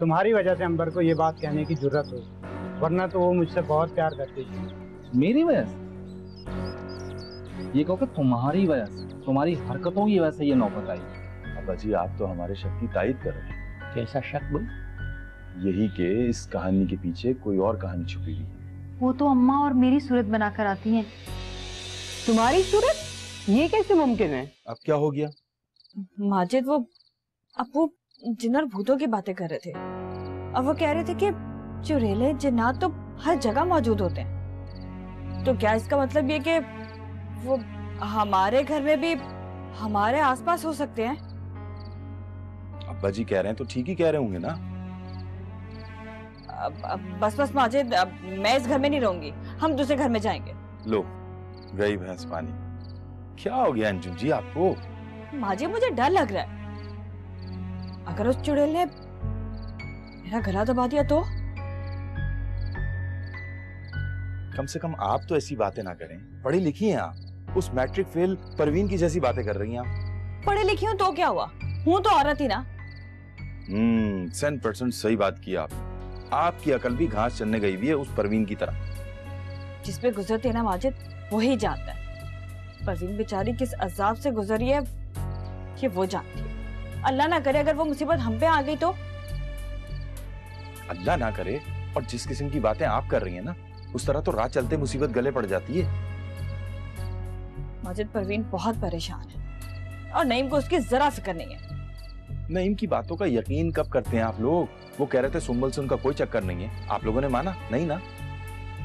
तुम्हारी वजह से अंबर को ये बात कहने की जरूरत हुई, वरना तो वो मुझसे बहुत प्यार करती थी। मेरी वजह से? ये कहो कि तुम्हारी वजह से, तुम्हारी हरकतों की वजह से ये नौबत आई। अब्बा जी आप तो हमारे शक की तायद कर रहे हैं। कैसा शक भाई? यही कि इस कहानी के पीछे कोई और कहानी छुपी हुई है। वो तो अम्मा और मेरी सूरत बनाकर आती हैं। तुम्हारी सूरत? ये कैसे मुमकिन है? अब क्या हो गया? माजिद वो जिन और भूतों की बातें कर रहे थे। अब वो कह रहे थे कि चुड़ैले जिन्नात तो हर जगह मौजूद होते हैं। तो क्या इसका मतलब ये कि वो हमारे घर में भी हमारे आसपास हो सकते हैं? अब्बा जी कह रहे हैं तो ठीक ही कह रहे होंगे ना। बस माजिद, मैं इस घर में नहीं रहूंगी, हम दूसरे घर में जाएंगे। लो गई भैंस पानी। क्या हो गया अंजुम जी आपको? माजिद मुझे डर लग रहा है, अगर उस चुड़ैल ने मेरा गला दबा दिया तो? कम से कम आप तो ऐसी बातें ना करें, पढ़ी लिखी हैं आप। उस मैट्रिक फेल परवीन की जैसी बातें कर रही हैं आप। पढ़ी लिखी हूं तो क्या हुआ, हूं तो औरत ही ना। 100% सही बात की आपकी अकल भी घास चरने गई हुई है उस परवीन की तरह। जिस पे गुजरती है ना माजिद, वही जानता है परवीन बेचारी किस अजाब से गुजरी है, ये वो जानती है। अल्लाह ना करे अगर वो मुसीबत हम पे आ गई तो? अल्लाह ना करे, और जिस किस्म की बातें आप कर रही हैं ना, उस तरह तो राह चलते मुसीबत गले पड़ जाती है। माजिद परवीन बहुत परेशान है और नईम को उसकी जरा फिक्र नहीं है। नईम की बातों का यकीन कब करते हैं आप लोग? वो कह रहे थे सुंबल से उनका कोई चक्कर नहीं है, आप लोगों ने माना नहीं ना?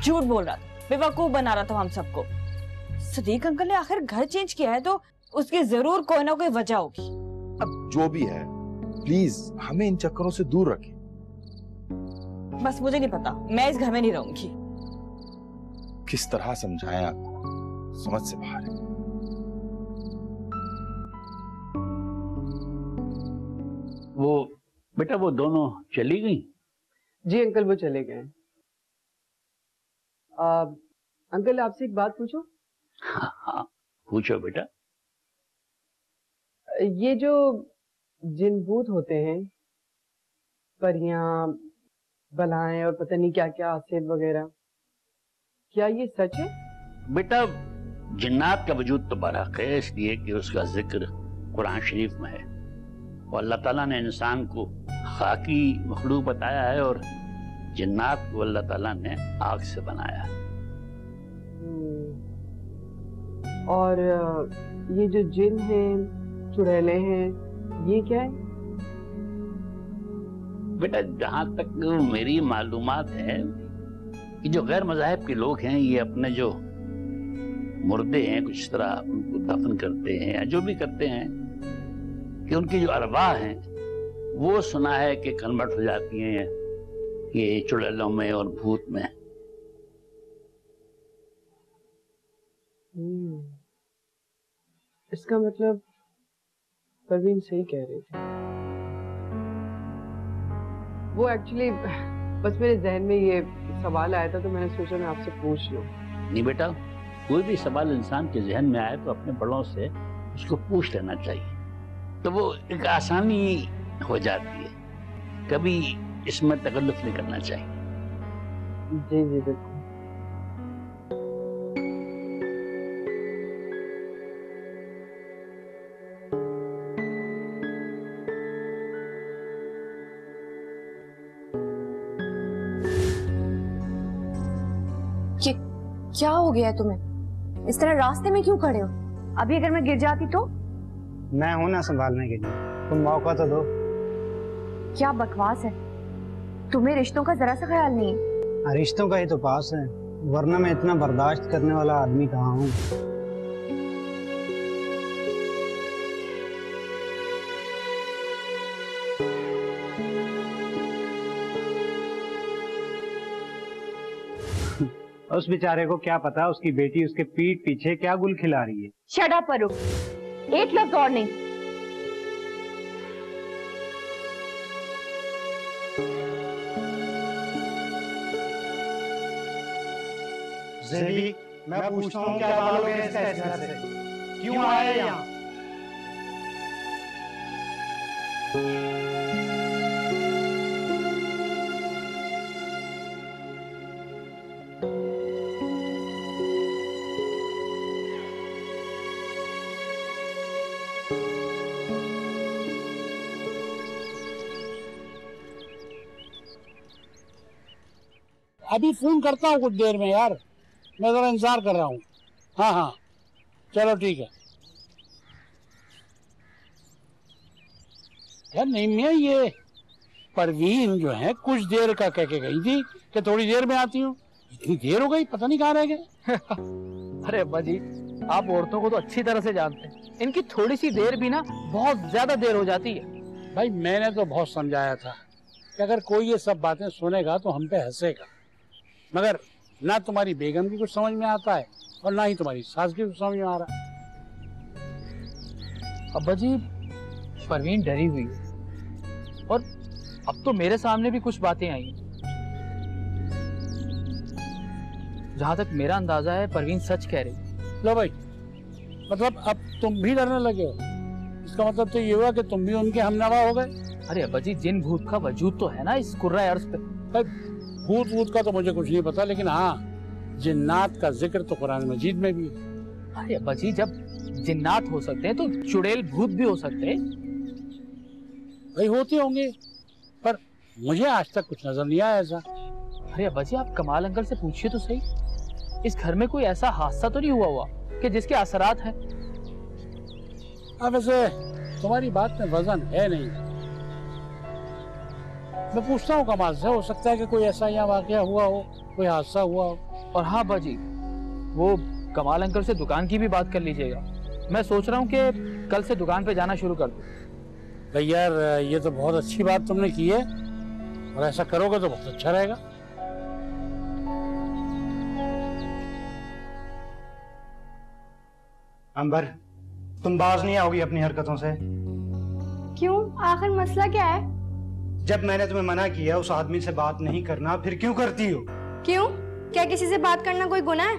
झूठ बोल रहा था, बेवकूफ बना रहा था हम सबको। सदीक अंकल ने आखिर घर चेंज किया है तो उसकी जरूर कोई ना कोई वजह होगी। अब जो भी है, प्लीज हमें इन चक्करों से दूर रखें। बस मुझे नहीं पता, मैं इस घर में नहीं रहूंगी। किस तरह समझाएं आपको, समझ से बाहर है। वो बेटा वो दोनों चली गई? जी अंकल वो चले गए। अंकल आपसे एक बात पूछूं? हाँ पूछो बेटा। ये जो जिन भूत होते हैं, परियां, बलाएं और पता नहीं क्या क्या आसिफ वगैरह, क्या ये सच है? बेटा जिन्नात का वजूद तो बरहक है, इसलिए कि उसका जिक्र कुरान शरीफ में है और अल्लाह ताला ने इंसान को खाकी मखलूक बताया है और जिन्नात को अल्लाह ताला ने आग से बनाया है। और ये जो जिन हैं, चुड़ैले हैं, ये क्या है? बेटा जहां तक मेरी मालूमात है कि जो गैर मज़ाहिब के लोग हैं, ये अपने जो मुर्दे हैं कुछ तरह उनको दफन करते हैं या जो भी करते हैं, कि उनकी जो अरवाह हैं वो सुना है कि कन्वर्ट हो जाती हैं ये चुड़ैलों में और भूत में। इसका मतलब परवीन सही कह रही थी। वो एक्चुअली बस मेरे जहन में ये सवाल आया था तो मैंने सोचा मैं आपसे पूछ लूं। नहीं बेटा, कोई भी सवाल इंसान के जहन में आए तो अपने बड़ों से उसको पूछ लेना चाहिए, तो वो एक आसानी हो जाती है। कभी इसमें तकल्लुफ नहीं करना चाहिए। जी जी बिल्कुल। क्या हो गया है तुम्हें? इस तरह रास्ते में क्यों खड़े हो? अभी अगर मैं गिर जाती तो? मैं हूं ना संभालने के लिए, तुम मौका तो दो। क्या बकवास है, तुम्हें रिश्तों का जरा सा ख्याल नहीं है। रिश्तों का ही तो पास है, वरना मैं इतना बर्दाश्त करने वाला आदमी कहाँ हूँ। उस बेचारे को क्या पता उसकी बेटी उसके पीठ पीछे क्या गुल खिला रही है। शट अप अरुण, एक लफ्ज और नहीं। ज़ेबी, मैं पूछता हूँ क्या बालोगे इस घर से? क्यों आए यहाँ? अभी फोन करता हूँ कुछ देर में यार, मैं जरा इंतजार कर रहा हूँ। हाँ हाँ चलो ठीक है यार। नहीं मैं ये परवीन जो है कुछ देर का कह के गई थी कि थोड़ी देर में आती हूँ, इतनी देर हो गई, पता नहीं कहाँ रह गए। अरे अब्बा जी, आप औरतों को तो अच्छी तरह से जानते हैं, इनकी थोड़ी सी देर भी ना बहुत ज्यादा देर हो जाती है। भाई मैंने तो बहुत समझाया था कि अगर कोई ये सब बातें सुनेगा तो हम पे हंसेगा, मगर ना तुम्हारी बेगम की कुछ समझ में आता है और ना ही तुम्हारी सास की कुछ समझ में आ रहा है। अब्बा जी, परवीन डरी हुई है और अब तो मेरे सामने भी कुछ बातें आई हैं। जहां तक मेरा अंदाजा है परवीन सच कह रही। लो भाई, मतलब अब तुम भी डरने लगे हो? इसका मतलब तो ये हुआ कि तुम भी उनके हमनवा हो गए। अरे अब्बा जी, जिन भूत का वजूद तो है ना इस कुर्रा अर्ज पे। भाई भूत वूत का तो मुझे कुछ नहीं पता, लेकिन हाँ जिन्नात का जिक्र तो कुरान मजीद में भी है। अरे अब्बा जी, जब जिन्नात हो सकते हैं तो चुड़ैल भूत भी हो सकते हैं। भाई होते होंगे, पर मुझे आज तक कुछ नजर नहीं आया ऐसा। अरे अब्बा जी, आप कमाल अंकल से पूछिए तो सही, इस घर में कोई ऐसा हादसा तो नहीं हुआ कि जिसके असरात हैं। अब वैसे तुम्हारी बात में वजन है नहीं। मैं पूछता हूँ कमाल से, हो सकता है कि कोई ऐसा यहाँ वाकया हुआ हो, कोई हादसा हुआ हो। और हाँ अब्बा जी, वो कमाल अंकल से दुकान की भी बात कर लीजिएगा। मैं सोच रहा हूँ कि कल से दुकान पे जाना शुरू कर दूँ। भाई यार ये तो बहुत अच्छी बात तुमने की है, और ऐसा करोगे तो बहुत अच्छा रहेगा। अंबर, तुम बाज नहीं आओगी अपनी हरकतों से? क्यों? आखिर मसला क्या है? जब मैंने तुम्हें मना किया उस आदमी से बात नहीं करना, फिर क्यों करती हो? क्यों? क्या किसी से बात करना कोई गुनाह है?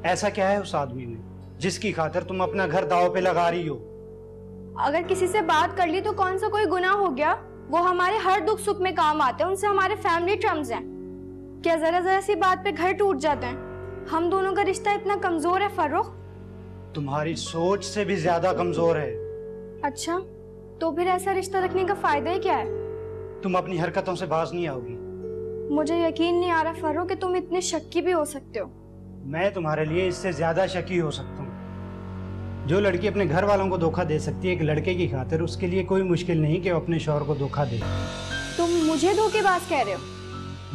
ऐसा क्या है उस आदमी में जिसकी खातिर तुम अपना घर दांव पे लगा रही हो? अगर किसी से बात कर ली तो कौन सा कोई गुनाह हो गया? वो हमारे हर दुख सुख में काम आते हैं, उनसे हमारे फैमिली टर्म्स हैं। क्या जरा जरा सी बात पे घर टूट जाते हैं? हम दोनों का रिश्ता इतना कमजोर है फर्रुख? तुम्हारी सोच से भी ज्यादा कमजोर है। अच्छा, तो फिर ऐसा रिश्ता रखने का फायदा ही क्या है? तुम अपनी हरकतों से बाज नहीं आओगी। मुझे यकीन नहीं आ रहा फर्रुख कि तुम इतने शक्की भी हो सकते हो। मैं तुम्हारे लिए इससे ज्यादा शकी हो सकता हूँ। जो लड़की अपने घर वालों को धोखा दे सकती है एक लड़के की खातिर, उसके लिए कोई मुश्किल नहीं कि वो अपने शौहर को धोखा दे। तुम मुझे धोखेबाज कह रहे हो?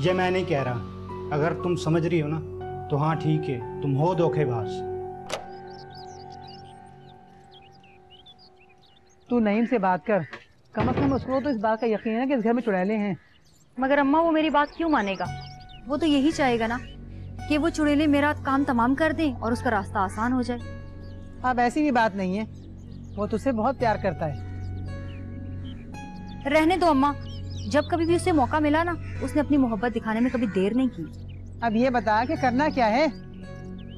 ये मैं नहीं कह रहा। अगर तुम समझ रही हो ना तो हाँ ठीक है, तुम हो धोखेबाज। तू नईम से बात कर, कम से कम उसको तो इस बात का यकीन है कि इस घर में चुड़ैले हैं। मगर अम्मा वो मेरी बात क्यों मानेगा? वो तो यही चाहेगा ना कि वो चुड़ैले मेरा काम तमाम कर दें और उसका रास्ता आसान हो जाए। अब ऐसी भी बात नहीं है, वो तुझसे बहुत प्यार करता है। रहने दो अम्मा, जब कभी भी उसे मौका मिला ना उसने अपनी मोहब्बत दिखाने में कभी देर नहीं की। अब ये बता कि करना क्या है?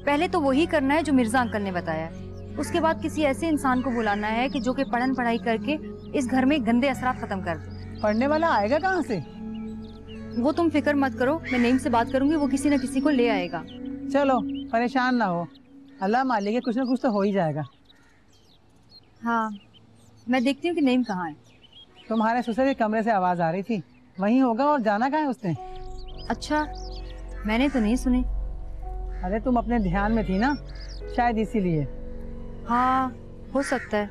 पहले तो वही करना है जो मिर्जा अंकल ने बताया है, उसके बाद किसी ऐसे इंसान को बुलाना है कि जो कि पढ़न पढ़ाई करके इस घर में गंदे असरात खत्म कर दे। पढ़ने वाला आएगा कहाँ से? वो तुम फिक्र मत करो, मैं नईम से बात करूंगी, वो किसी न किसी को ले आएगा। चलो परेशान ना हो, अल्लाह मालिक है, कुछ ना कुछ तो हो ही जाएगा। हाँ, मैं देखती हूँ कि नईम कहाँ है। तुम्हारे ससुर के कमरे से आवाज आ रही थी, वहीं होगा। और जाना कहाँ है उसने? अच्छा, मैंने तो नहीं सुनी। अरे तुम अपने ध्यान में थी ना, शायद इसीलिए। हाँ, हो सकता है।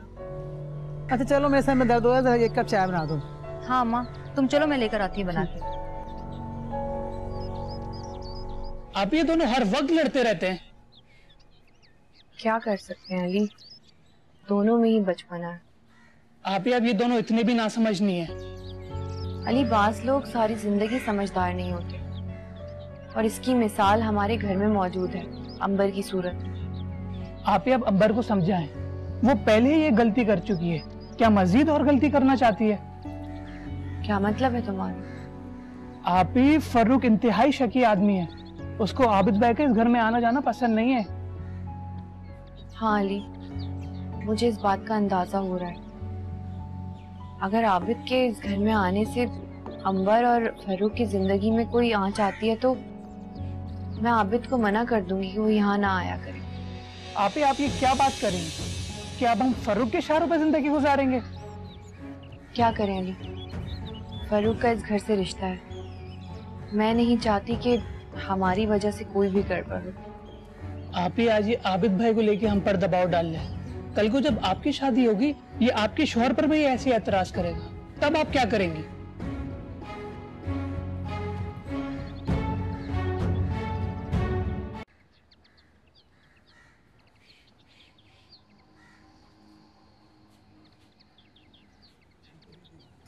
अच्छा चलो, मेरे सर में दर्द हो रहा है, एक कप चाय बना दो। हाँ अम्मा, तुम चलो, मैं लेकर आती हूँ बना के। आप ये दोनों हर वक्त लड़ते रहते हैं। क्या कर सकते हैं अली, दोनों में ही बचपना है। आप ये दोनों इतने भी नासमझ नहीं है। अली, बाज लोग सारी जिंदगी समझदार नहीं होते, और इसकी मिसाल हमारे घर में मौजूद है, अंबर की सूरत। आप अब अंबर को समझाएं, वो पहले ही ये गलती कर चुकी है, क्या मजीद और गलती करना चाहती है? क्या मतलब है तुम्हारा? आप ही फर्रुख इंतहाई शकी आदमी है, उसको आबिद भाई के इस घर में आना जाना पसंद नहीं है। हाँ अली, मुझे इस बात का अंदाजा हो रहा है। अगर आबिद के इस घर में आने से अंबर और फर्रुख की जिंदगी में कोई आंच आती है तो मैं आबिद को मना कर दूंगी कि वो यहाँ ना आया करे। आप ये क्या बात करेंगे कि अब हम फर्रुख के इशारों पर जिंदगी गुजारेंगे? क्या करें अली, फर्रुख का इस घर से रिश्ता है। मैं नहीं चाहती कि हमारी वजह से कोई भी गड़बड़ हो। आप ही आज ये आबिद भाई को लेके हम पर दबाव डाल लें। कल को जब आपकी शादी होगी ये आपके शौहर पर भी ऐसे एतराज करेगा, तब आप क्या करेंगी?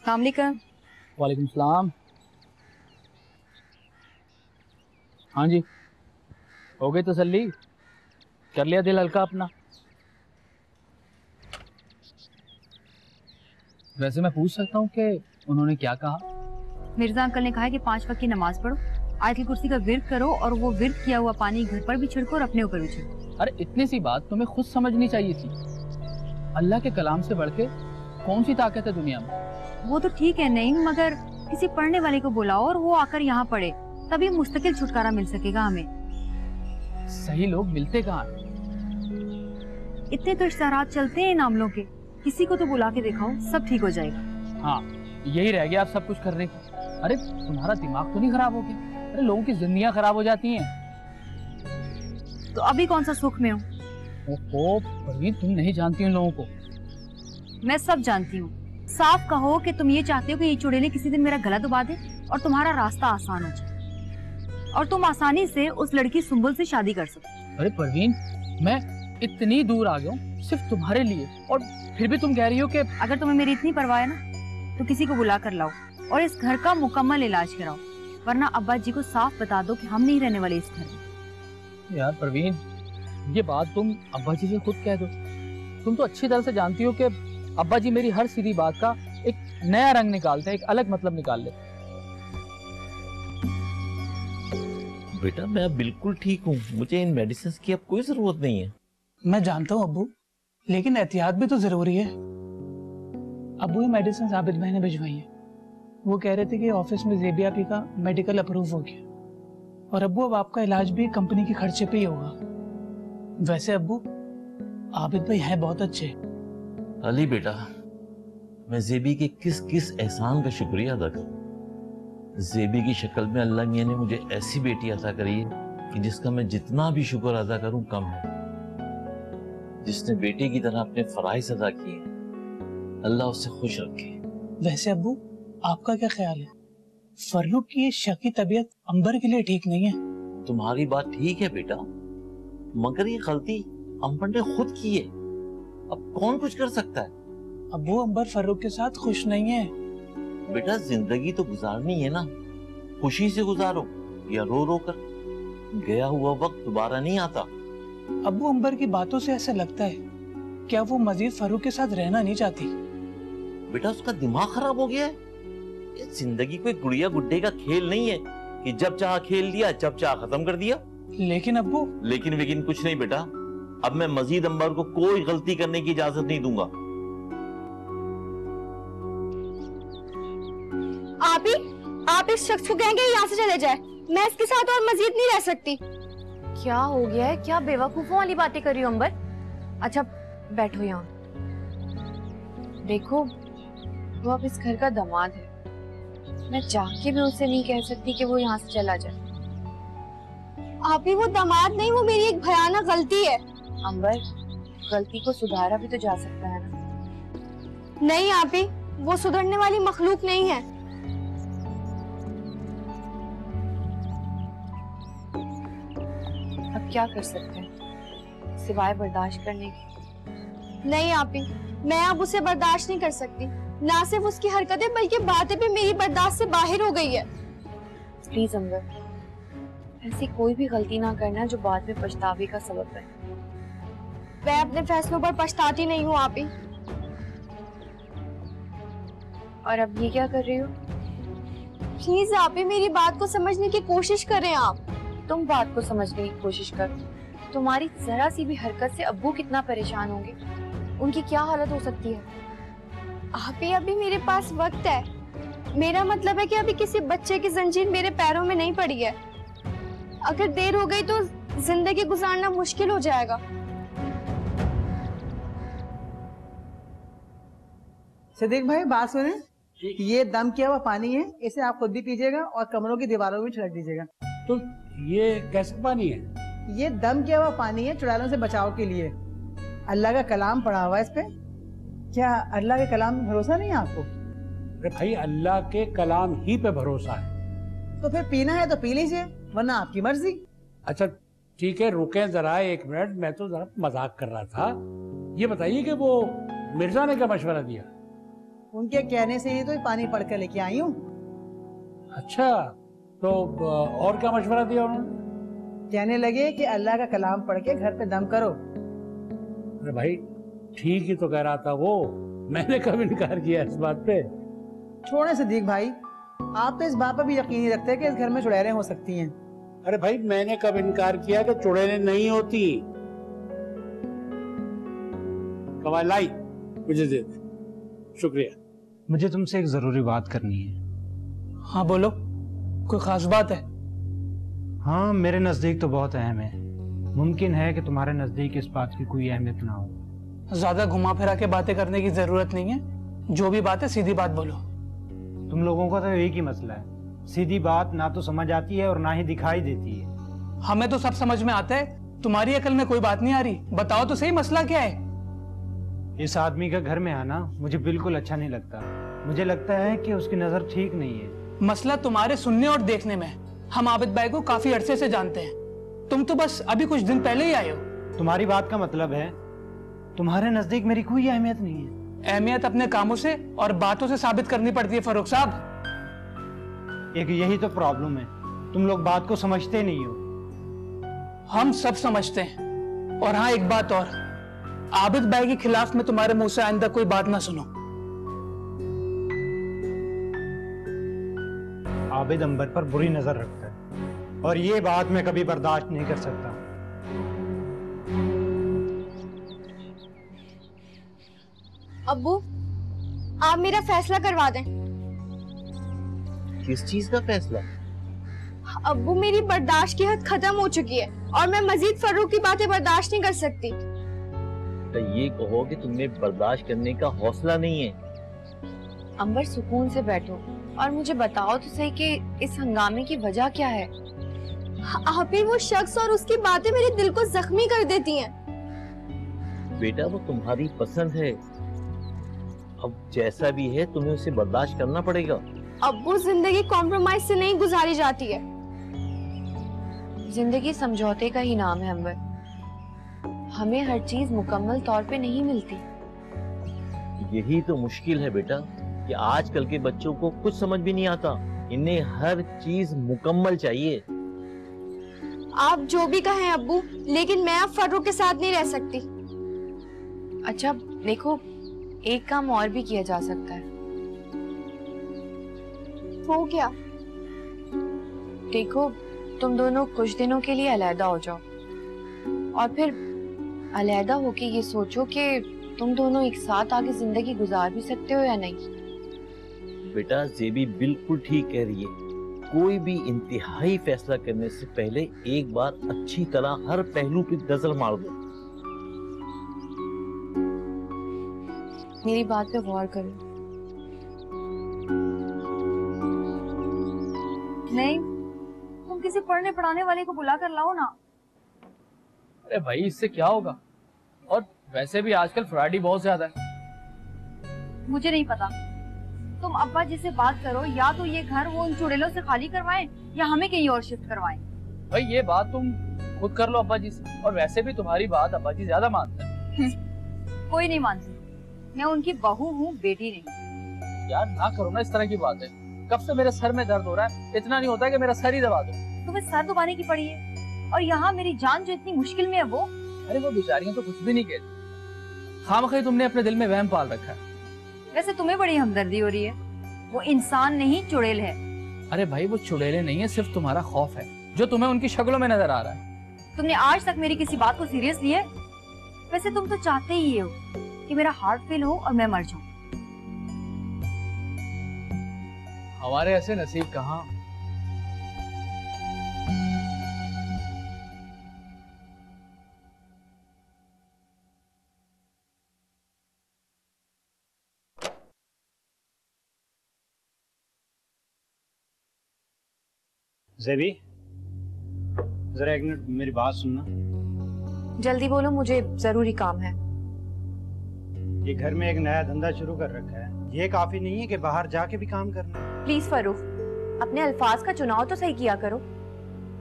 अस्सलामुअलैकुम। वालेकुम सलाम। हाँ जी, हो गई तसल्ली? कर लिया दिल हल्का अपना? वैसे मैं पूछ सकता हूँ कि उन्होंने क्या कहा? मिर्जा अंकल ने कहा है कि 5 वक्त की नमाज पढ़ो, आयतुल कुर्सी का विर्द करो और वो विर्द किया हुआ पानी घर पर भी छिड़को और अपने ऊपर भी छिड़को। अरे इतनी सी बात तुम्हें खुद समझनी चाहिए थी। अल्लाह के कलाम से बढ़ के कौन सी ताकत है दुनिया में? वो तो ठीक है नहीं, मगर किसी पढ़ने वाले को बुलाओ और वो आकर यहाँ पढ़े, तभी मुस्तकिल छुटकारा मिल सकेगा हमें। सही लोग मिलते कहाँ हैं? इतने तो इश्तारात चलते हैं इन आमलों के, किसी को तो बुला के दिखाओ, सब ठीक हो जाएगा। हाँ, यही रह गया आप सब कुछ करने को। अरे तुम्हारा दिमाग तो नहीं खराब हो गया? अरे लोगों की जिंदगियां खराब हो जाती हैं। तो अभी कौन सा सुख में हूँ? ओहो परवीन, तुम नहीं जानती उन लोगों को। मैं सब जानती हूँ। साफ कहो कि तुम ये चाहते हो कि ये चुड़ैलें किसी दिन मेरा गला दबा दे और तुम्हारा रास्ता आसान हो जाए और तुम आसानी से उस लड़की सुंबुल से शादी कर सको। अरे परवीन, मैं इतनी दूर आ गया हूँ सिर्फ तुम्हारे लिए, और फिर भी तुम कह रही हो कि अगर तुम्हें मेरी इतनी परवाह है ना तो किसी को बुला कर लाओ और इस घर का मुकम्मल इलाज कराओ, वरना अब्बा जी को साफ बता दो कि हम नहीं रहने वाले इस घर में। यार परवीन, ये बात तुम अब्बा जी से खुद कह दो। तुम तो अच्छी तरह से जानती हो कि अब्बा जी मेरी हर सीधी बात का एक नया रंग निकालते हैं, एक अलग मतलब निकाल लेते हैं। बेटा मैं अब बिल्कुल ठीक हूँ, मुझे इन मेडिसिन की अब कोई जरूरत नहीं है। मैं जानता हूँ अब्बू, लेकिन एहतियात भी तो जरूरी है। अब्बू ये मेडिसिन आबिद भाई ने भिजवाई है। वो कह रहे थे कि ऑफिस में ज़ेबी आपी का मेडिकल अप्रूव हो गया और अब्बू अब आपका इलाज भी कंपनी के खर्चे पे ही होगा। वैसे अब्बू आबिद भाई हैं बहुत अच्छे। अली बेटा, मैं ज़ेबी के किस किस एहसान का शुक्रिया अदा करूं। ज़ेबी की शक्ल में अल्लाह मियां ने मुझे ऐसी बेटी अता करी है कि जिसका मैं जितना भी शुक्र अदा करूं कम है। जिसने बेटी की तरह अपने फराइज अदा किए, अल्लाह उससे खुश रखे। वैसे अब्बू आपका क्या ख्याल है, फर्रुख की ये शकी तबीयत अंबर के लिए ठीक नहीं है? तुम्हारी बात ठीक है बेटा, मगर ये गलती अंबर ने खुद की है, अब कौन कुछ कर सकता है? अब्बू अंबर फर्रुख के साथ खुश नहीं है। बेटा जिंदगी तो गुजारनी है ना, खुशी से गुजारो या रो रो कर। गया हुआ वक्त दोबारा नहीं आता। अब्बू अंबर की बातों से ऐसा लगता है क्या वो मजीद फर्रुख के साथ रहना नहीं चाहती? बेटा उसका दिमाग खराब हो गया है। ये जिंदगी कोई गुड़िया गुड्डे का खेल नहीं है कि जब चाह खेल लिया, जब चाह खत्म कर दिया। लेकिन अब्बू, लेकिन कुछ नहीं बेटा, अब मैं मजीद अंबर को कोई गलती करने की इजाजत नहीं दूंगा। आप इस शख्स को कहेंगे यहाँ से चले जाए, मैं इसके साथ और मजीद नहीं रह सकती। क्या हो गया है? क्या बेवकूफों वाली बातें कर रही हो अंबर? अच्छा बैठो यहाँ। देखो वो अब इस घर का दामाद है, मैं चाह के भी उससे नहीं कह सकती कि वो यहाँ से चला जाए। आप ही वो दामाद नहीं, वो मेरी एक भयानक गलती है। अंबर, गलती को सुधारा भी तो जा सकता है ना। नहीं आप ही, वो सुधरने वाली मखलूक नहीं है। अब क्या कर सकते हैं सिवाय बर्दाश्त करने के? नहीं आप ही, मैं अब उसे बर्दाश्त नहीं कर सकती। ना सिर्फ उसकी हरकतें बल्कि बातें भी मेरी बर्दाश्त से बाहर हो गई है। प्लीज अंबर, ऐसी कोई भी गलती ना करना जो बाद में पछतावे का सबब है। मैं अपने फैसलों पर पछताती नहीं हूँ आप ही। और अब ये क्या कर रही हो? प्लीज आप ही मेरी बात को समझने की कोशिश करें। आप तुम बात को समझने की कोशिश करो। तुम्हारी जरा सी भी हरकत से अब्बू कितना परेशान होंगे, उनकी क्या हालत हो सकती है। आप ही अभी मेरे पास वक्त है। मेरा मतलब है कि अभी किसी बच्चे की जंजीर मेरे पैरों में नहीं पड़ी है। अगर देर हो गई तो जिंदगी गुजारना मुश्किल हो जाएगा। सिद्दीक भाई बात सुने, ये दम किया हुआ पानी है, इसे आप खुद भी पीजिएगा और कमरों की दीवारों में छिड़क दीजिएगा। तो ये कैसा पानी है? ये दम किया हुआ पानी है चुड़ैलों से बचाव के लिए। अल्लाह का कलाम पढ़ा हुआ है इस पे। क्या अल्लाह के कलाम में भरोसा नहीं है आपको? अरे भाई, अल्लाह के कलाम ही पे भरोसा है। तो फिर पीना है तो पी लीजिए, वरना आपकी मर्जी। अच्छा ठीक है, रुके जरा 1 मिनट, मैं तो जरा मजाक कर रहा था। ये बताइए कि वो मिर्जा ने क्या मशवरा दिया? उनके कहने से ही तो ये पानी पढ़ कर लेके आई हूँ। अच्छा, तो और क्या मशवरा दिया उन्होंने? कहने लगे कि अल्लाह का कलाम पढ़ के घर पे दम करो। अरे भाई, ठीक ही तो कह रहा था वो, मैंने कभी इनकार किया इस बात पे? छोड़े सिद्दीक भाई, आप तो इस बात पर भी यकीन नहीं रखते कि इस घर में चुड़ैलें हो सकती हैं। अरे भाई, मैंने कब इनकार किया कि चुड़ैलें नहीं होती? कमाल लाई, मुझे दे दे। शुक्रिया। मुझे तुमसे एक जरूरी बात करनी है। हाँ बोलो, कोई खास बात है? हाँ, मेरे नजदीक तो बहुत अहम है। मुमकिन है कि तुम्हारे नजदीक इस बात की कोई अहमियत ना हो। ज्यादा घुमा फिरा के बातें करने की जरूरत नहीं है। जो भी बात है सीधी बात बोलो। तुम लोगों का तो एक ही मसला है, सीधी बात ना तो समझ आती है और ना ही दिखाई देती है। हमें तो सब समझ में आता है, तुम्हारी अकल में कोई बात नहीं आ रही। बताओ तो सही, मसला क्या है? इस आदमी का घर में आना मुझे बिल्कुल अच्छा नहीं लगता। मुझे लगता है कि उसकी नजर ठीक नहीं है। मसला तुम्हारे सुनने और देखने में। हम आबिद भाई को काफी अरसे से जानते हैं, तुम तो बस अभी कुछ दिन पहले ही आए हो। तुम्हारी बात का मतलब है तुम्हारे नजदीक मेरी कोई अहमियत नहीं है? अहमियत अपने कामों से और बातों से साबित करनी पड़ती है फारूक साहब। एक यही तो प्रॉब्लम है, तुम लोग बात को समझते नहीं हो। हम सब समझते हैं। और हाँ, एक बात और, आबिद भाई के खिलाफ में तुम्हारे मुंह से आइंदा कोई बात ना सुनो। आबिद अंबर पर बुरी नजर रखता है और ये बात मैं कभी बर्दाश्त नहीं कर सकता। अब्बू, आप मेरा फैसला करवा दें। किस चीज का फैसला? अब्बू, मेरी बर्दाश्त की हद खत्म हो चुकी है और मैं मजीद फर्रुख की बातें बर्दाश्त नहीं कर सकती। तो ये कहो कि तुम्हें बर्दाश्त करने का हौसला नहीं है? अंबर, सुकून से बैठो और मुझे बताओ तो सही कि इस हंगामे की वजह क्या है। आप ही वो शख्स और उसकी बातें मेरे दिल को जख्मी कर देती हैं। बेटा, वो तुम्हारी पसंद है, अब जैसा भी है तुम्हें उसे बर्दाश्त करना पड़ेगा। अब्बू, जिंदगी कॉम्प्रोमाइज से नहीं गुजारी जाती है। जिंदगी समझौते का ही नाम है अंबर। हमें हर चीज मुकम्मल तौर पे नहीं मिलती। यही तो मुश्किल है बेटा, कि आजकल के बच्चों को कुछ समझ भी नहीं आता। इन्हें हर चीज मुकम्मल चाहिए। आप जो भी कहें अब्बू, लेकिन मैं अब फर्रुख के साथ नहीं रह सकती। अच्छा देखो, एक काम और भी किया जा सकता है। वो क्या? देखो, तुम दोनों कुछ दिनों के लिए अलहदा हो जाओ और फिर अलहदा होके ये सोचो कि तुम दोनों एक साथ आगे जिंदगी गुजार भी सकते हो या नहीं। बेटा, जेबी बिल्कुल ठीक कह रही है। कोई भी इंतहाई फैसला करने से पहले एक बार अच्छी तरह हर पहलू पे नजर मार दो। मेरी बात पे गौर करो। नहीं, तुम किसी पढ़ने पढ़ाने वाले को बुला कर लाओ ना। अरे भाई, इससे क्या होगा? और वैसे भी आजकल फ्रॉड बहुत ज्यादा है। मुझे नहीं पता, तुम अब्बा जी से बात करो, या तो ये घर वो उन चुड़ैलों से खाली करवाएं या हमें कहीं और शिफ्ट करवाएं। भाई, ये बात तुम खुद कर लो अब्बा जी से, और वैसे भी तुम्हारी बात अब्बा जी ज्यादा मानते हैं। कोई नहीं मानती, मैं उनकी बहू हूँ, बेटी नहीं। यार ना करो ना इस तरह की बात है। कब से मेरे सर में दर्द हो रहा है, इतना नहीं होता कि मेरा सर ही दबा दो। तुम्हें सर दबाने की पड़ी है, और यहाँ मेरी जान जो इतनी मुश्किल में है वो। अरे वो बेचारियां तो कुछ भी नहीं कहती। खामखी तुमने अपने दिल में वहम पाल रखा है। वैसे तुम्हें बड़ी हमदर्दी हो रही है, वो इंसान नहीं चुड़ैल है। अरे भाई, वो चुड़ैलें नहीं है, सिर्फ तुम्हारा खौफ है जो तुम्हें उनकी शक्लों में नजर आ रहा है। तुमने आज तक मेरी किसी बात को सीरियस लिया है? वैसे तुम तो चाहते ही हो कि मेरा हार्ट फेल हो और मैं मर जाऊं। हमारे ऐसे नसीब कहाँ। ज़ेबी, जरा एक मिनट मेरी बात सुनना। जल्दी बोलो, मुझे जरूरी काम है। ये घर में एक नया धंधा शुरू कर रखा है, ये काफी नहीं है कि बाहर जाके भी काम करना। प्लीज फरूख, अपने अल्फाज का चुनाव तो सही किया करो।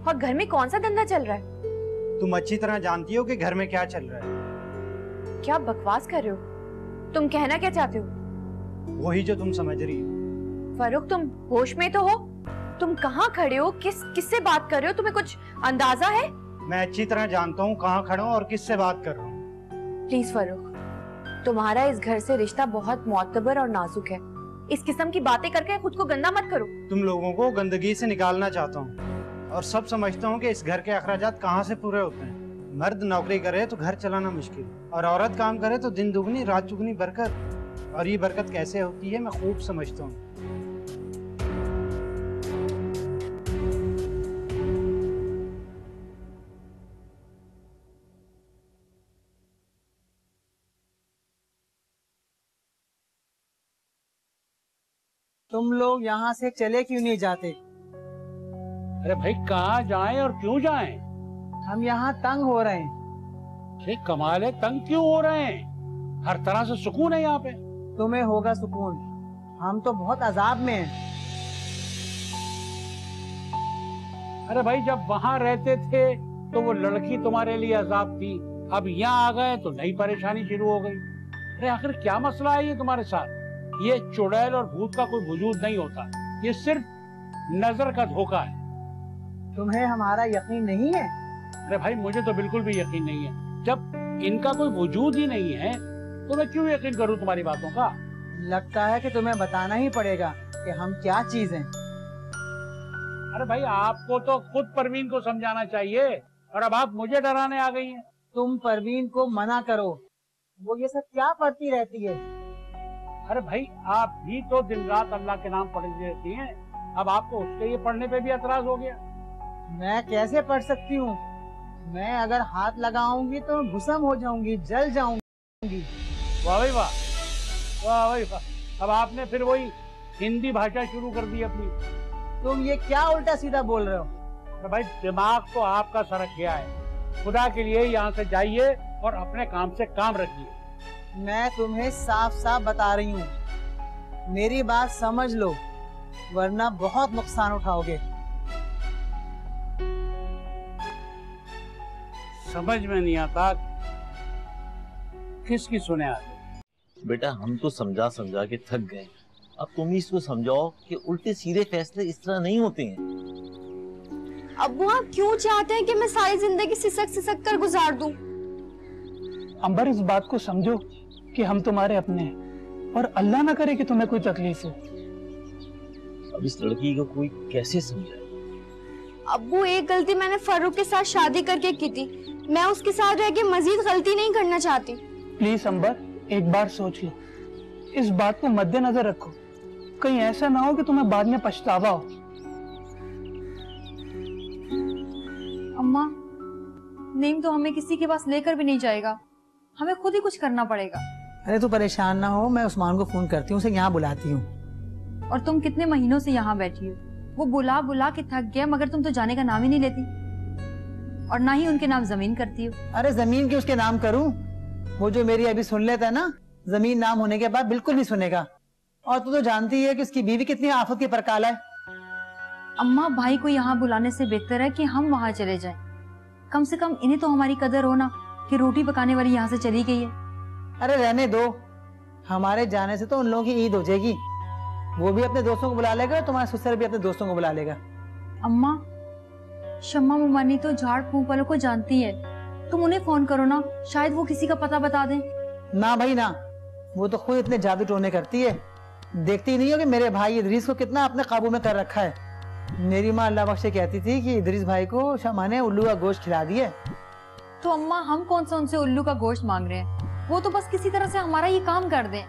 और घर में कौन सा धंधा चल रहा है? तुम अच्छी तरह जानती हो कि घर में क्या चल रहा है। क्या बकवास कर रहे हो? तुम कहना क्या चाहते हो? वही जो तुम समझ रही हो। फरूख, तुम होश में तो हो? तुम कहाँ खड़े हो? किससे बात कर रहे हो? तुम्हें कुछ अंदाजा है? मैं अच्छी तरह जानता हूँ कहाँ खड़ा हूँ और किससे बात कर रहा हूँ। प्लीज फरूख, तुम्हारा इस घर से रिश्ता बहुत मोतबर और नाजुक है। इस किस्म की बातें करके खुद को गंदा मत करो। तुम लोगों को गंदगी से निकालना चाहता हूँ और सब समझता हूँ कि इस घर के अखराजात कहाँ से पूरे होते हैं। मर्द नौकरी करे तो घर चलाना मुश्किल, और औरत काम करे तो दिन दुगनी रात चुगनी बरकत। और ये बरकत कैसे होती है मैं खूब समझता हूँ। तुम लोग यहाँ से चले क्यों नहीं जाते? अरे भाई कहाँ जाएं और क्यों जाएं? हम यहाँ तंग हो रहे हैं। अरे कमाल है, तंग क्यों हो रहे हैं? हर तरह से सुकून है यहाँ पे। तुम्हें होगा सुकून, हम तो बहुत अजाब में हैं। अरे भाई जब वहाँ रहते थे तो वो लड़की तुम्हारे लिए अजाब थी, अब यहाँ आ गए तो नई परेशानी शुरू हो गई। अरे आखिर क्या मसला है ये तुम्हारे साथ? ये चुड़ैल और भूत का कोई वजूद नहीं होता, ये सिर्फ नजर का धोखा है। तुम्हें हमारा यकीन नहीं है? अरे भाई मुझे तो बिल्कुल भी यकीन नहीं है। जब इनका कोई वजूद ही नहीं है तो मैं क्यों यकीन करूं तुम्हारी बातों का? लगता है कि तुम्हें बताना ही पड़ेगा कि हम क्या चीज हैं। अरे भाई आपको तो खुद परवीन को समझाना चाहिए और अब आप मुझे डराने आ गई हैं। तुम परवीन को मना करो, वो ये सब क्या पढ़ती रहती है। अरे भाई आप भी तो दिन रात अल्लाह के नाम पढ़ती रहती हैं, अब आपको उसके ये पढ़ने पे भी एतराज हो गया। मैं कैसे पढ़ सकती हूँ? मैं अगर हाथ लगाऊंगी तो भुसम हो जाऊंगी, जल जाऊंगी। वाह भाई वाह, वाह भाई वाह। अब आपने फिर वही हिंदी भाषा शुरू कर दी अपनी। तुम ये क्या उल्टा सीधा बोल रहे हो? अरे भाई दिमाग तो आपका सरक गया है। खुदा के लिए यहाँ से जाइए और अपने काम से काम रखिए। मैं तुम्हें साफ साफ बता रही हूँ, मेरी बात समझ लो वरना बहुत नुकसान उठाओगे। समझ में नहीं आता किसकी सुने आगे। बेटा हम तो समझा समझा के थक गए, अब तुम ही इसको समझाओ कि उल्टे सीधे फैसले इस तरह नहीं होते हैं। अब्बू आप क्यों चाहते हैं कि मैं सारी जिंदगी सिसक सिसक कर गुजार दूं? अंबर इस बात को समझो कि हम तुम्हारे अपने हैं और अल्लाह ना करे कि तुम्हें कोई तकलीफ हो। अब इस लड़की को कोई कैसे समझाए? अब्बू एक गलती मैंने फरूक के साथ शादी करके की थी, मैं उसके साथ रह के मजीद गलती नहीं करना चाहती। प्लीज अंबर एक बार सोच लो, इस बात को मद्देनजर रखो, कहीं ऐसा ना हो कि तुम्हें बाद में पछतावा हो। अम्मा, नीम तो हमें किसी के पास लेकर भी नहीं जाएगा, हमें खुद ही कुछ करना पड़ेगा। अरे तू परेशान ना हो, मैं उस्मान को फोन करती हूँ, उसे यहाँ बुलाती हूँ। और तुम कितने महीनों से यहाँ बैठी हो, वो बुला बुला के थक गया, मगर तुम तो जाने का नाम ही नहीं लेती और ना ही उनके नाम जमीन करती हो। अरे जमीन की उसके नाम करूँ? वो जो मेरी अभी सुन लेता है ना, जमीन नाम होने के बाद बिल्कुल नहीं सुनेगा। और तू तो जानती है कि उसकी बीवी कितनी आफत की परकाल है। अम्मा, भाई को यहाँ बुलाने से बेहतर है कि हम वहाँ चले जाएं। कम से कम इन्हें तो हमारी कदर हो ना कि रोटी पकाने वाली यहाँ से चली गई है। अरे रहने दो, हमारे जाने से तो उन लोगों की ईद हो जाएगी। वो भी अपने दोस्तों को बुला लेगा, तुम्हारा ससुर भी अपने दोस्तों को बुला लेगा। अम्मा, शम्मा मुमानी तो झाड़ फूंक वालों को जानती है, तुम उन्हें फोन करो ना, शायद वो किसी का पता बता दें। ना भाई ना, वो तो खुद इतने जादू टोने करती है, देखती नहीं हो कि मेरे भाई इदरीस को कितना अपने काबू में कर रखा है। मेरी माँ अल्लाह बख्शे कहती थी कि इदरीस भाई को शम्मा ने उल्लू का गोश्त खिला दिया। तो अम्मा हम कौन सा उनसे उल्लू का गोश्त मांग रहे हैं, वो तो बस किसी तरह से हमारा ये काम कर दें।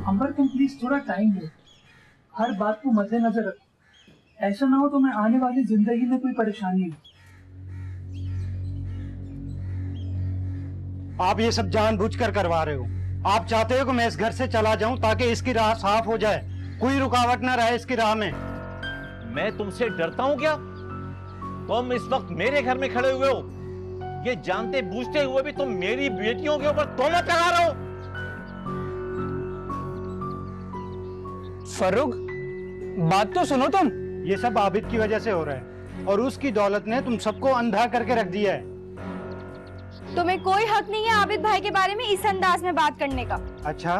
अंबर तुम प्लीज थोड़ा टाइम लो, हर बात को मद्देनजर रखो, ऐसा ना हो तो मैं आने वाली जिंदगी में कोई परेशानी हो। आप ये सब जानबूझकर करवा रहे हो। आप चाहते हो कि मैं इस घर से चला जाऊं ताकि इसकी राह साफ हो जाए, कोई रुकावट ना रहे इसकी राह में। मैं तुमसे डरता हूं क्या? तुम इस वक्त मेरे घर में खड़े हुए हो, ये जानते बूझते हुए भी तुम मेरी बेटियों के ऊपर तोहमत लगा रहे हो। फर्रुख, बात तो सुनो तुम। ये सब आबिद की वजह से हो रहा है और उसकी दौलत ने तुम सबको अंधा करके रख दिया है। तुम्हें कोई हक नहीं है आबिद भाई के बारे में इस अंदाज में बात करने का। अच्छा,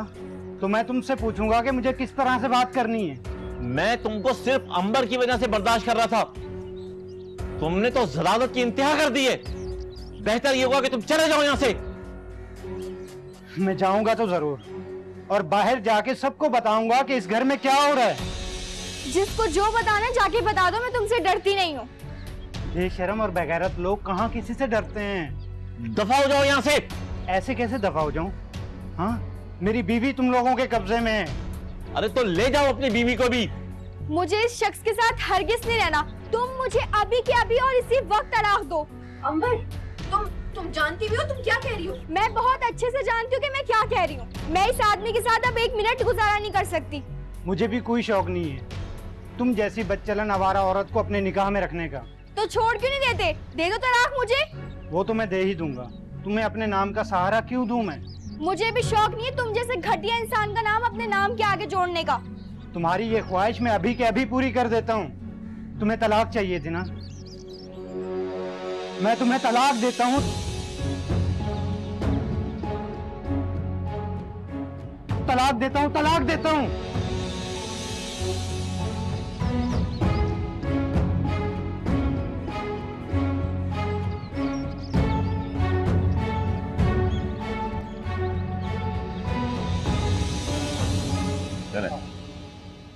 तो मैं तुमसे पूछूंगा कि मुझे किस तरह से बात करनी है? मैं तुमको सिर्फ अंबर की वजह से बर्दाश्त कर रहा था, तुमने तो ज़लालत की इंतहा कर दी है। बेहतर ये होगा कि तुम चले जाओ यहाँ से। मैं जाऊंगा तो जरूर, और बाहर जाके सबको बताऊंगा कि इस घर में क्या हो रहा है। जिसको जो बताना जाके बता दो, मैं तुमसे डरती नहीं हूँ। बेशरम और बेगैरत लोग कहाँ किसी से डरते हैं। दफा हो जाओ यहाँ से। ऐसे कैसे दफा हो जाऊं? हाँ, मेरी बीवी तुम लोगों के कब्जे में है। अरे तो ले जाओ अपनी बीवी को भी। मुझे इस शख्स के साथ हरगिज नहीं रहना। तुम मुझे अभी के अभी और इसी वक्त तलाक दो। अंबर, तुम जानती भी हो तुम क्या कह रही हो? मैं बहुत अच्छे से जानती हूँ कि मैं क्या कह रही हूँ। मैं इस आदमी के साथ अब 1 मिनट गुजारा नहीं कर सकती। मुझे भी कोई शौक नहीं है तुम जैसी बदचलन आवारा औरत को अपने निकाह में रखने का। तो छोड़ क्यों नहीं देते? दे दो तलाक मुझे। वो तो मैं दे ही दूंगा, तुम्हें अपने नाम का सहारा क्यों दूं मैं? मुझे भी शौक नहीं है तुम जैसे घटिया इंसान का नाम अपने नाम के आगे जोड़ने का। तुम्हारी ये ख्वाहिश मैं अभी के अभी पूरी कर देता हूँ। तुम्हें तलाक चाहिए थी ना, मैं तुम्हें तलाक देता हूँ। तलाक देता हूँ, तलाक देता हूँ।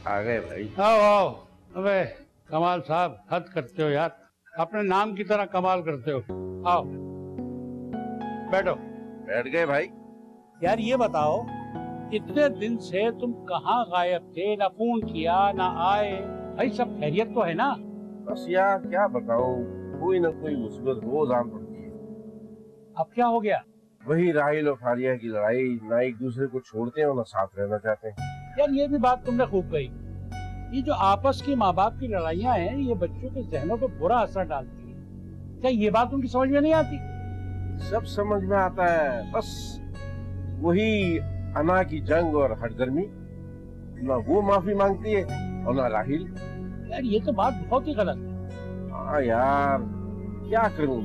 आ गए भाई। आओ आओ। अबे कमाल साहब, हद करते हो यार, अपने नाम की तरह कमाल करते हो। आओ बैठो। बैठ गए भाई। यार ये बताओ, इतने दिन से तुम कहाँ गायब थे? ना फोन किया ना आए। भाई सब खैरियत तो है ना? बस यार क्या बताऊं, कोई ना कोई मुसीबत रोज आम पड़ती है। अब क्या हो गया? वही राहिल और फारिया की लड़ाई, ना एक दूसरे को छोड़ते हैं और ना साथ रहना चाहते हैं। यार ये भी बात तुमने खूब कही। ये जो आपस की माँ बाप की लड़ाइयाँ हैं, ये बच्चों के जहनों पे बुरा असर डालती है। क्या ये बात उनकी समझ में नहीं आती? सब समझ में आता है, बस वही अना की जंग और हटगर्मी। ना वो माफी मांगती है और ना राहिल। यार ये तो बात बहुत ही गलत है। हाँ यार, क्या करूं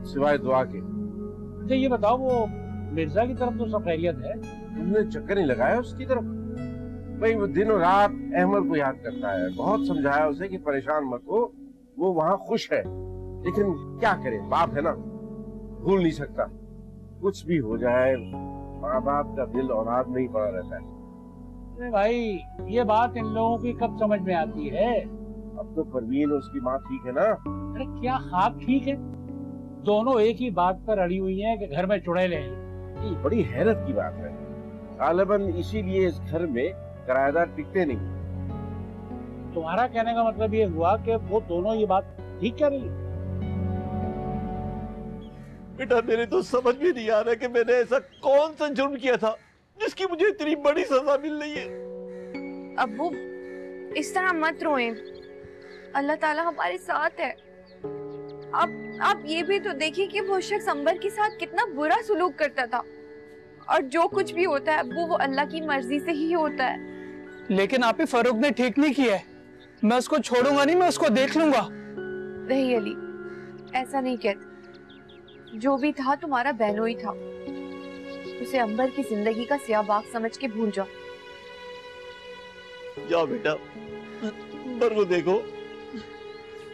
सिवाय दुआ के। अच्छा ये बताओ, वो मिर्जा की तरफ तो सब खैरियत है? तुमने चक्कर नहीं लगाया उसकी तरफ? भाई वो दिन और रात अहमद को याद करता है। बहुत समझाया उसे कि परेशान मत हो, वो वहाँ खुश है, लेकिन क्या करे, बाप है ना, भूल नहीं सकता। कुछ भी हो जाए, माँ बाप का दिल औलाद में ही पड़ा रहता है। अरे भाई ये बात इन लोगों की कब समझ में आती है? अब तो परवीन और उसकी माँ ठीक है ना? अरे क्या खाक ठीक है? दोनों एक ही बात पर अड़ी हुई हैं कि घर में चुड़ैले हैं। ये बड़ी हैरत की बात है। गालिबन इसीलिए इस घर में किराएदार टिकते नहीं। तुम्हारा कहने का मतलब ये हुआ कि वो दोनों ये बात ठीक कह रही है? बेटा मेरे तो समझ में नहीं आ रहा कि मैंने ऐसा कौन सा जुर्म किया था जिसकी मुझे इतनी बड़ी सजा मिल रही है। अब्बू इस तरह मत रोएं, अल्लाह ताला हमारे साथ है। आप ये भी तो देखिए कि वो शख्स अंबर के साथ कितना बुरा सुलूक करता था, और जो कुछ भी होता है अब्बू वो अल्लाह की मर्जी से ही होता है। लेकिन आप ही फरूक ने ठीक नहीं किया है। मैं उसको छोड़ूंगा नहीं, मैं उसको देख लूंगा। नहीं अली, ऐसा नहीं कहते। जो भी था तुम्हारा बहनोई था, उसे अंबर की जिंदगी का स्याह बाग समझ के भूल जाओ। जाओ बेटा, अंबर को देखो,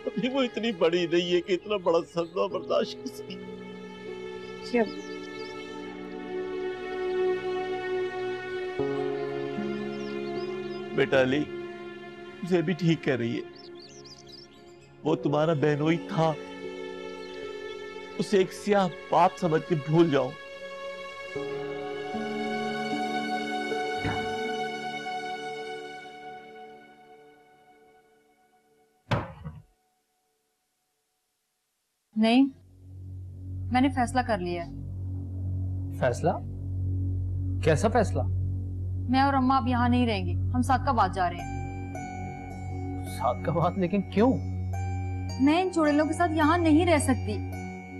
अभी वो इतनी बड़ी नहीं है कि इतना बड़ा सदमा बर्दाश्त कर सके। बेटा अली, उसे भी ठीक कह रही है, वो तुम्हारा बहनोई था, उसे एक स्याह बात समझ के भूल जाओ। नहीं, मैंने फैसला कर लिया है। फैसला? कैसा फैसला? मैं और अम्मा अब यहाँ नहीं रहेंगे, हम सादकाबाद जा रहे हैं। साथ का बात, लेकिन क्यों? मैं इन चुड़ैलों के साथ यहाँ नहीं रह सकती।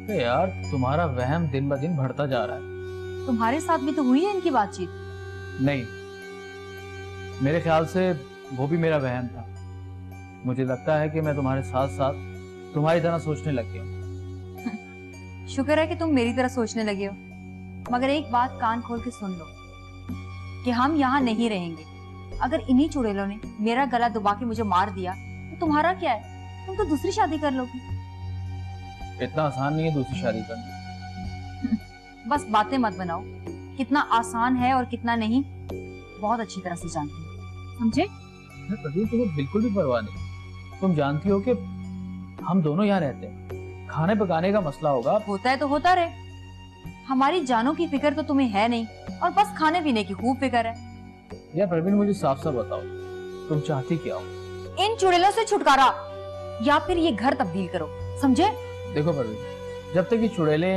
तो यार तुम्हारा वहम दिन ब दिन बढ़ता जा रहा है। तुम्हारे साथ भी तो हुई है इनकी बातचीत। नहीं, मेरे ख्याल से वो भी मेरा वहम था। मुझे लगता है कि मैं तुम्हारे साथ साथ तुम्हारी तरह सोचने लग गया। शुक्र है कि तुम मेरी तरह सोचने लगे हो। मगर एक बात कान खोल के सुन लो कि हम यहाँ नहीं रहेंगे। अगर इन्हीं चुड़ैलों ने मेरा गला दबा के मुझे मार दिया तो तुम्हारा क्या है? तुम तो दूसरी शादी कर लोगे। इतना आसान नहीं है दूसरी शादी करना। बस बातें मत बनाओ। कितना आसान है और कितना नहीं बहुत अच्छी तरह से जानती हूँ, समझे? प्रवीण, तुम्हें बिल्कुल भी परवाह नहीं। तुम जानती हो कि हम दोनों यहाँ रहते हैं, खाने पकाने का मसला होगा। होता है तो होता रहे। हमारी जानों की फिक्र तो तुम्हें है नहीं और बस खाने पीने की खूब फिक्र है। यार प्रवीण, मुझे साफ साफ बताओ, तुम चाहती क्या हो? इन चुड़ैलों से छुटकारा या फिर ये घर तब्दील करो, समझे? देखो प्रवीण, जब तक ये चुड़ैले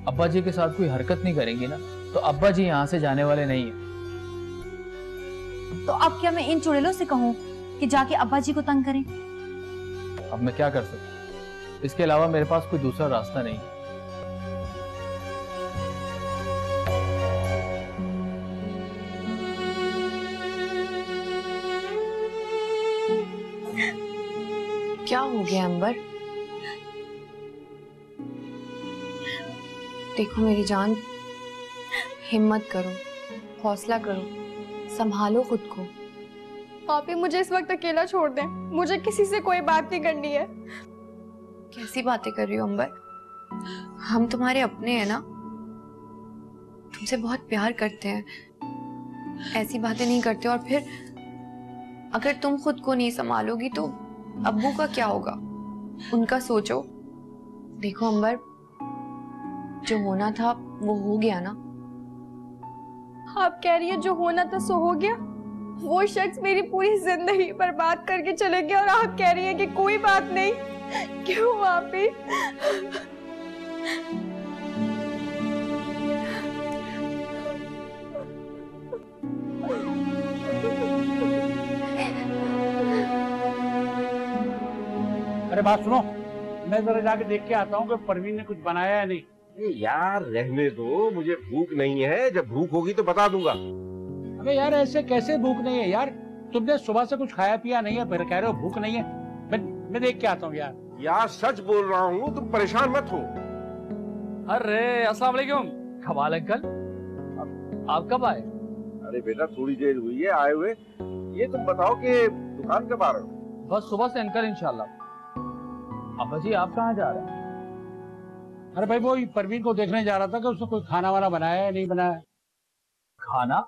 अब्बा जी के साथ कोई हरकत नहीं करेंगी ना, तो अब्बा जी यहाँ से जाने वाले नहीं है। तो अब क्या मैं इन चुड़ैलों से कहूँ कि जाके अब्बा जी को तंग करें? अब मैं क्या कर सकता? इसके अलावा मेरे पास कोई दूसरा रास्ता नहीं है। क्या हो गया अंबर? देखो मेरी जान, हिम्मत करो, हौसला करो, संभालो खुद को। पापी मुझे इस वक्त अकेला छोड़ दें, मुझे किसी से कोई बात नहीं करनी है। कैसी बातें कर रही हो अंबर? हम तुम्हारे अपने हैं ना, तुमसे बहुत प्यार करते हैं, ऐसी बातें नहीं करते। और फिर अगर तुम खुद को नहीं संभालोगी तो अब्बू का क्या होगा? उनका सोचो। देखो अंबर, जो होना था वो हो गया ना। आप कह रही है जो होना था सो हो गया? वो शख्स मेरी पूरी जिंदगी बर्बाद करके चले गए और आप कह रही है कि कोई बात नहीं। क्यों वापी? अरे बात सुनो, मैं जरा जाके देख के आता हूँ कि परवीन ने कुछ बनाया है नहीं। यार रहने दो, मुझे भूख नहीं है। जब भूख होगी तो बता दूंगा। अबे यार ऐसे कैसे भूख नहीं है यार? तुमने सुबह से कुछ खाया पिया नहीं है, फिर कह रहे हो भूख नहीं है। मैं देख के आता हूँ यार। यार सच बोल रहा हूँ, तुम परेशान मत हो। अरे अस्सलाम वालेकुम। कमाल अंकल, आप कब आए? अरे बेटा थोड़ी देर हुई है आए हुए। ये तुम बताओ कि दुकान कब आ रहे हो? बस सुबह से अंकल, इंशाल्लाह। अब्बा जी आप कहाँ जा रहे हैं? अरे भाई वो परवीन को देखने जा रहा था कि उसने कोई खाना वाना बनाया है नहीं बनाया। खाना?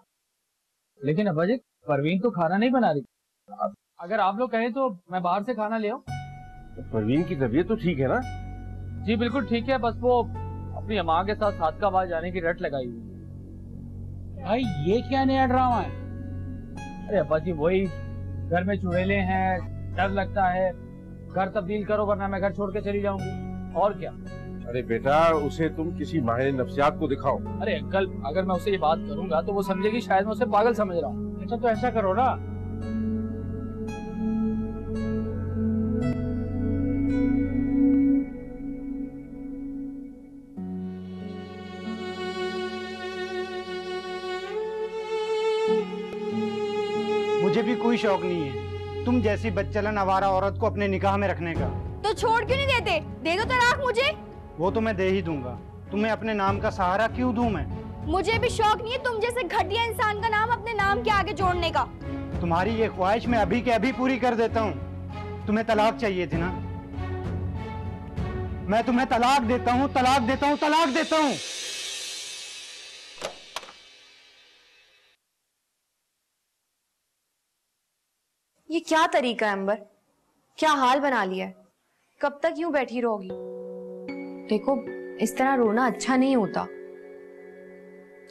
लेकिन अब्बा जी परवीन तो खाना नहीं बना रही। अगर आप लोग कहें तो मैं बाहर से खाना ले आऊं। तो परवीन की तबीयत तो ठीक है ना? जी बिल्कुल ठीक है, बस वो अपनी अम्मा के साथ सादकाबाद जाने की रट लगाई हुई। भाई ये क्या नया ड्रामा है? अरे अब्बा जी वही, घर में चुड़ैले हैं, डर लगता है, घर तब्दील करो वरना मैं घर छोड़ के चली जाऊंगी। और क्या? अरे बेटा उसे तुम किसी माहिर नफ्सियात को दिखाओ। अरे अंकल, अगर मैं उसे ये बात करूंगा तो वो समझेगी शायद मैं उसे पागल समझ रहा हूँ। अच्छा तो ऐसा करो ना, मुझे भी कोई शौक नहीं है तुम जैसी बदचलन आवारा औरत को अपने निकाह में रखने का। तो छोड़ क्यों नहीं देते? दे दो तलाक मुझे। वो तो मैं दे ही दूंगा, तुम्हें अपने नाम का सहारा क्यों दूं मैं? मुझे भी शौक नहीं है तुम जैसे घटिया इंसान का नाम अपने नाम के आगे जोड़ने का। तुम्हारी ये ख्वाहिश मैं अभी के अभी पूरी कर देता हूँ। तुम्हें तलाक चाहिए थी ना? मैं तुम्हें तलाक देता हूँ, तलाक देता हूँ, तलाक देता हूँ। ये क्या तरीका है अंबर? क्या हाल बना लिया है? कब तक यूं बैठी रहोगी? देखो इस तरह रोना अच्छा नहीं होता।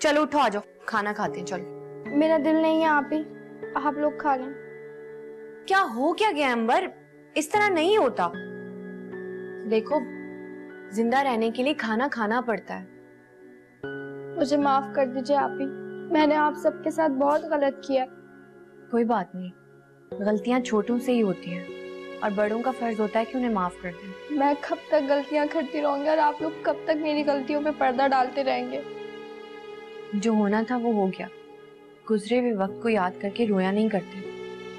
चलो उठो, आ जाओ, खाना खाते हैं। चलो। मेरा दिल नहीं है आप लोग खा लें। क्या हो क्या गया अंबर? इस तरह नहीं होता। देखो जिंदा रहने के लिए खाना खाना पड़ता है। मुझे माफ कर दीजिए आपी, मैंने आप सबके साथ बहुत गलत किया। कोई बात नहीं, गलतियां छोटों से ही होती हैं। और बड़ों का फर्ज होता है कि उन्हें माफ कर दें। मैं कब तक गलतियां करती रहूंगी और आप लोग कब तक मेरी गलतियों पे पर्दा डालते रहेंगे? जो होना था वो हो गया। गुजरे हुए वक्त को याद करके रोया नहीं करते,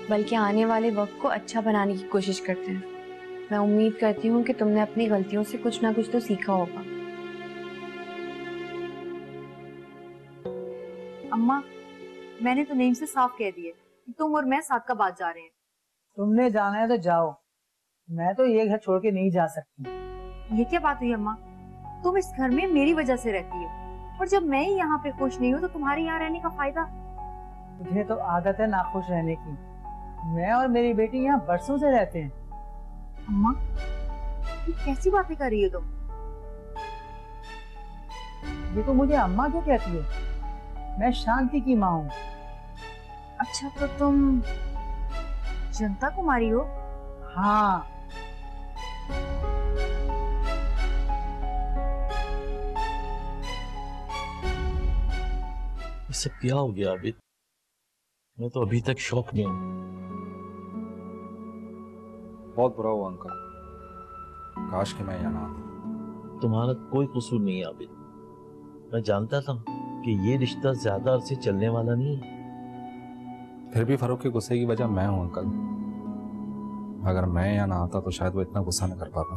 बल्कि आने वाले वक्त को अच्छा बनाने की कोशिश करते हैं। मैं उम्मीद करती हूँ कि तुमने अपनी गलतियों से कुछ ना कुछ तो सीखा होगा। अम्मा, मैंने तो नेम से साफ कह दिया कि तुम और मैं सादकाबाद जा रहे हैं। तुमने जाना है तो जाओ, मैं तो ये घर छोड़ के नहीं जा सकती। ये क्या बात हुई अम्मा? तुम इस घर में मेरी वजह से रहती हो, और जब मैं ही यहाँ पे खुश नहीं हूँ तो तुम्हारे यहाँ रहने का फायदा? मुझे तो आदत है नाखुश रहने की। मैं और मेरी बेटी यहाँ बरसों से रहते हैं। अम्मा, ये कैसी बातें कर रही हो तुम? देखो, मुझे अम्मा क्यों कहती हो? मैं शांति की माँ हूँ। अच्छा, तो तुम जनता कुमारी हो? हाँ। ये सब क्या हो गया आबिद? मैं तो अभी तक शॉक में हूँ। बहुत बुरा हुआ अंकल, काश कि मैं यहाँ ना आता। तुम्हारा कोई कसूर नहीं है आबिद। मैं जानता था कि ये रिश्ता ज्यादा अरसे चलने वाला नहीं है। फिर भी फारूक के गुस्से की वजह मैं हूँ अंकल। अगर मैं यहाँ ना आता तो शायद वो इतना गुस्सा न कर पाता।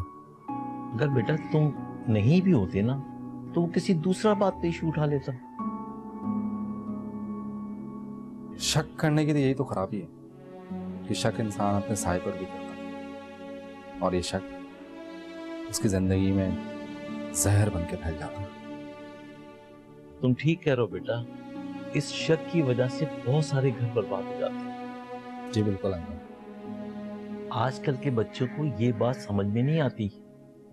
अगर बेटा तुम नहीं भी होते ना तो वो किसी दूसरा बात पे इशू उठा लेता। शक करने की तो यही तो खराबी है कि शक इंसान अपने साए पर भी करता है, और ये शक उसकी जिंदगी में जहर बन के फैल जाता है। तुम ठीक कह रहे हो बेटा, इस शक की वजह से बहुत सारे घर बर्बाद हो जाते हैं। जी बिल्कुल अंकल। आजकल के बच्चों को ये बात समझ में नहीं आती।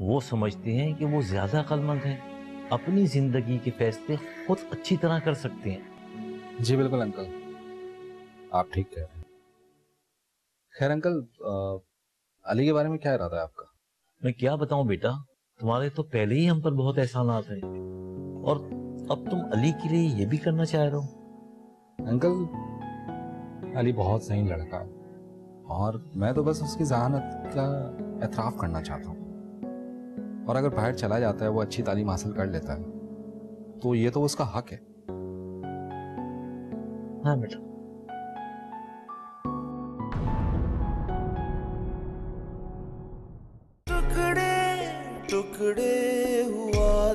वो समझते हैं कि वो ज्यादा अक्लमंद हैं, अपनी जिंदगी के फैसले खुद अच्छी तरह कर सकते हैं। जी बिल्कुल अंकल, आप ठीक कह रहे हैं। खैर अंकल, अली के बारे में क्या इरादा है आपका? मैं क्या बताऊं बेटा, तुम्हारे तो पहले ही हम पर बहुत एहसानात हैं, और अब तुम अली के लिए ये भी करना चाह रहे हो। अंकल, अली बहुत सही लड़का है, और मैं तो बस उसकी जहानत का एतराफ करना चाहता हूँ। और अगर बाहर चला जाता है, वो अच्छी तालीम हासिल कर लेता है, तो ये तो उसका हक है। हाँ बेटा। टुकड़े टुकड़े हुआ